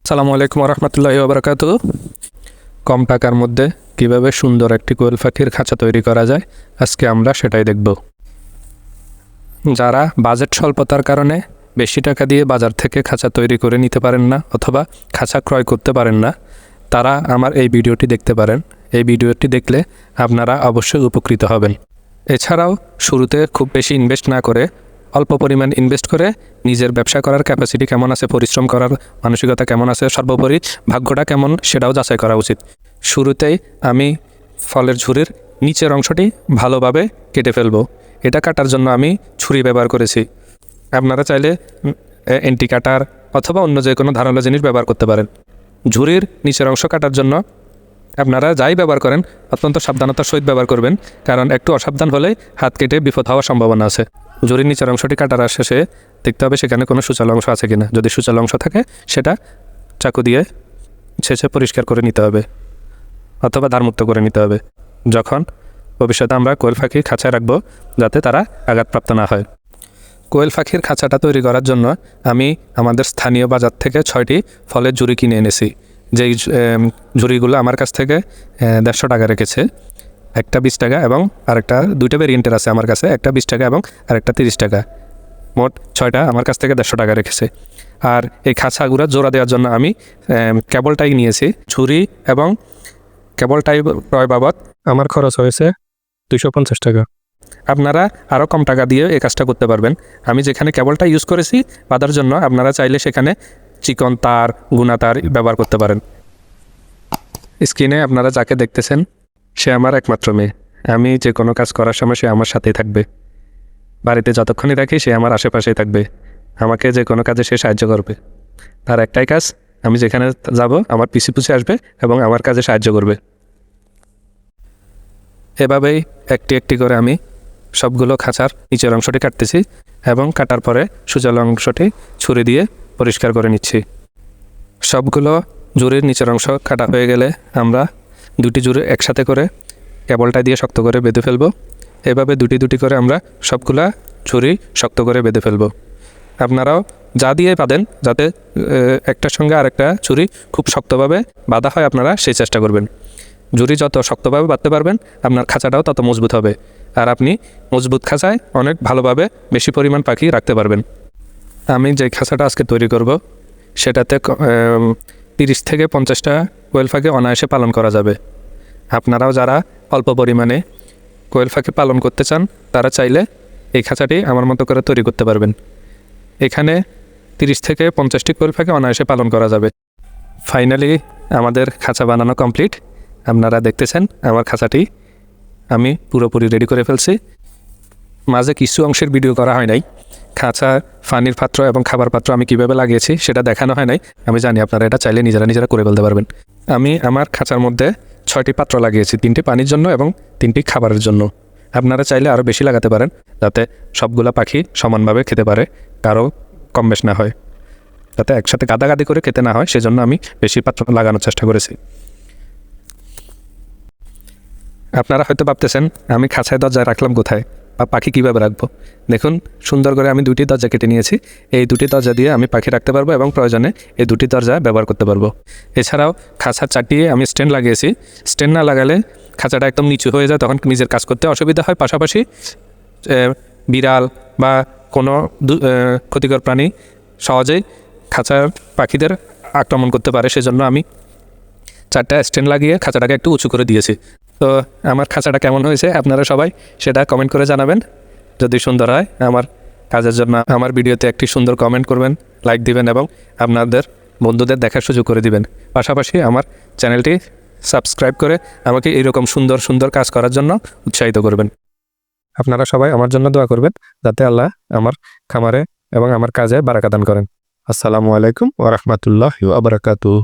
আসসালামু আলাইকুম রহমতুল্লাহি ওয়া বারাকাতুহু। কম টাকার মধ্যে কিভাবে সুন্দর একটি কোয়েল পাখির খাঁচা তৈরি করা যায়, আজকে আমরা সেটাই দেখব। যারা বাজেট স্বল্পতার কারণে বেশি টাকা দিয়ে বাজার থেকে খাঁচা তৈরি করে নিতে পারেন না অথবা খাঁচা ক্রয় করতে পারেন না, তারা আমার এই ভিডিওটি দেখতে পারেন। এই ভিডিওটি দেখলে আপনারা অবশ্যই উপকৃত হবেন। এছাড়াও শুরুতে খুব বেশি ইনভেস্ট না করে অল্প পরিমাণ ইনভেস্ট করে নিজের ব্যবসা করার ক্যাপাসিটি কেমন আছে, পরিশ্রম করার মানসিকতা কেমন আছে, সর্বোপরি ভাগ্যটা কেমন সেটাও যাচাই করা উচিত। শুরুতেই আমি ফলের ঝুড়ির নিচের অংশটি ভালোভাবে কেটে ফেলব। এটা কাটার জন্য আমি ছুরি ব্যবহার করেছি। আপনারা চাইলে এন্টি কাটার অথবা অন্য যে কোনো ধারালো জিনিস ব্যবহার করতে পারেন। ঝুড়ির নিচের অংশ কাটার জন্য আপনারা যাই ব্যবহার করেন অত্যন্ত সাবধানতার সহিত ব্যবহার করবেন, কারণ একটু অসাবধান হলেই হাত কেটে বিপদ হওয়ার সম্ভাবনা আছে। ঝুড়ির নিচের অংশটি কাটার শেষে দেখতে হবে সেখানে কোনো সূচালো অংশ আছে কিনা। যদি সূচালো অংশ থাকে সেটা চাকু দিয়ে ছেঁচে পরিষ্কার করে নিতে হবে অথবা ধারমুক্ত করে নিতে হবে, যখন ভবিষ্যতে আমরা কোয়েল পাখি খাঁচায় রাখবো যাতে তারা আঘাতপ্রাপ্ত না হয়। কোয়েল পাখির খাঁচাটা তৈরি করার জন্য আমি আমাদের স্থানীয় বাজার থেকে 6টি ফলের ঝুড়ি কিনে এনেছি। যেই ঝুড়িগুলো আমার কাছ থেকে 150 টাকা রেখেছে, একটা 20 টাকা এবং আরেকটা, দুইটা ভেরিয়েন্টের আছে আমার কাছে, একটা 20 টাকা এবং আরেকটা 30 টাকা। মোট 6টা আমার কাছ থেকে 150 টাকা রেখেছে। আর এই খাঁচাগুলো জোড়া দেওয়ার জন্য আমি কেবল টাই নিয়েছি। ঝুড়ি এবং কেবল টাই ক্রয় বাবদ আমার খরচ হয়েছে 250 টাকা। আপনারা আরও কম টাকা দিয়ে এই কাজটা করতে পারবেন। আমি যেখানে কেবলটা ইউজ করেছি বাঁধার জন্য, আপনারা চাইলে সেখানে চিকন তার, গুনা তার ব্যবহার করতে পারেন। স্ক্রিনে আপনারা যাকে দেখতেছেন সে আমার একমাত্র মেয়ে। আমি যে কোনো কাজ করার সময় সে আমার সাথেই থাকবে। বাড়িতে যতক্ষণই রাখি সে আমার আশেপাশেই থাকবে। আমাকে যে কোনো কাজে সে সাহায্য করবে। তার একটাই কাজ, আমি যেখানে যাব আমার পিছু পিছু আসবে এবং আমার কাজে সাহায্য করবে। এভাবেই একটি একটি করে আমি সবগুলো খাঁচার নিচের অংশটি কাটতেছি এবং কাটার পরে সুচালো অংশটি ছুরি দিয়ে পরিষ্কার করে নিচ্ছি। সবগুলো ঝুড়ির নিচের অংশ কাটা হয়ে গেলে আমরা দুটি ঝুড়ি একসাথে করে কেবলটা দিয়ে শক্ত করে বেঁধে ফেলব। এভাবে দুটি দুটি করে আমরা সবগুলা ঝুড়ি শক্ত করে বেঁধে ফেলব। আপনারাও যা দিয়ে বাঁধেন যাতে একটার সঙ্গে আরেকটা ঝুড়ি খুব শক্তভাবে বাঁধা হয়, আপনারা সেই চেষ্টা করবেন। ঝুড়ি যত শক্তভাবে বাঁধতে পারবেন আপনার খাঁচাটাও তত মজবুত হবে, আর আপনি মজবুত খাঁচায় অনেক ভালোভাবে বেশি পরিমাণ পাখি রাখতে পারবেন। আমি যে খাঁচাটা আজকে তৈরি করব সেটাতে 30 থেকে 50টা কোয়েল পাখি অনায়াসে পালন করা যাবে। আপনারাও যারা অল্প পরিমাণে কোয়েল পাখি পালন করতে চান তারা চাইলে এই খাঁচাটি আমার মতো করে তৈরি করতে পারবেন। এখানে 30 থেকে 50টি কোয়েল পাখি অনায়াসে পালন করা যাবে। ফাইনালি আমাদের খাঁচা বানানো কমপ্লিট। আপনারা দেখতেছেন আমার খাঁচাটি আমি পুরোপুরি রেডি করে ফেলছি। মাঝে কিছু অংশের ভিডিও করা হয় নাই। খাঁচা, পানির পাত্র এবং খাবার পাত্র আমি কীভাবে লাগিয়েছি সেটা দেখানো হয় নাই। আমি জানি আপনারা এটা চাইলে নিজেরা করে ফেলতে পারবেন। আমি আমার খাঁচার মধ্যে 6টি পাত্র লাগিয়েছি, 3টি পানির জন্য এবং 3টি খাবারের জন্য। আপনারা চাইলে আরও বেশি লাগাতে পারেন যাতে সবগুলা পাখি সমানভাবে খেতে পারে, কারো কম বেশ না হয়, যাতে একসাথে গাদাগাদি করে খেতে না হয়, সেজন্য আমি বেশি পাত্র লাগানোর চেষ্টা করেছি। আপনারা হয়তো ভাবতেছেন আমি খাঁচায় দরজায় রাখলাম কোথায় বা পাখি কীভাবে রাখবো। দেখুন, সুন্দর করে আমি 2টি দরজা কেটে নিয়েছি। এই 2টি দরজা দিয়ে আমি পাখি রাখতে পারবো এবং প্রয়োজনে এই 2টি দরজা ব্যবহার করতে পারবো। এছাড়াও খাঁচার চারটিয়ে আমি স্ট্যান্ড লাগিয়েছি। স্ট্যান্ড না লাগালে খাঁচাটা একদম নিচু হয়ে যায়, তখন নিজের কাজ করতে অসুবিধা হয়। পাশাপাশি বিড়াল বা কোনো ক্ষতিকর প্রাণী সহজেই খাঁচার পাখিদের আক্রমণ করতে পারে, সেজন্য আমি 4টা স্ট্যান্ড লাগিয়ে খাঁচাটাকে একটু উঁচু করে দিয়েছি। তো আমার খাঁচাটা কেমন হয়েছে আপনারা সবাই সেটা কমেন্ট করে জানাবেন। যদি সুন্দর হয় আমার কাজের জন্য আমার ভিডিওতে একটি সুন্দর কমেন্ট করবেন, লাইক দিবেন এবং আপনাদের বন্ধুদের দেখার সুযোগ করে দিবেন। পাশাপাশি আমার চ্যানেলটি সাবস্ক্রাইব করে আমাকে এইরকম সুন্দর সুন্দর কাজ করার জন্য উৎসাহিত করবেন। আপনারা সবাই আমার জন্য দোয়া করবেন যাতে আল্লাহ আমার খামারে এবং আমার কাজে বারাকা দান করেন। আসসালামু আলাইকুম ওয়া রাহমাতুল্লাহি ওয়া বারাকাতুহু।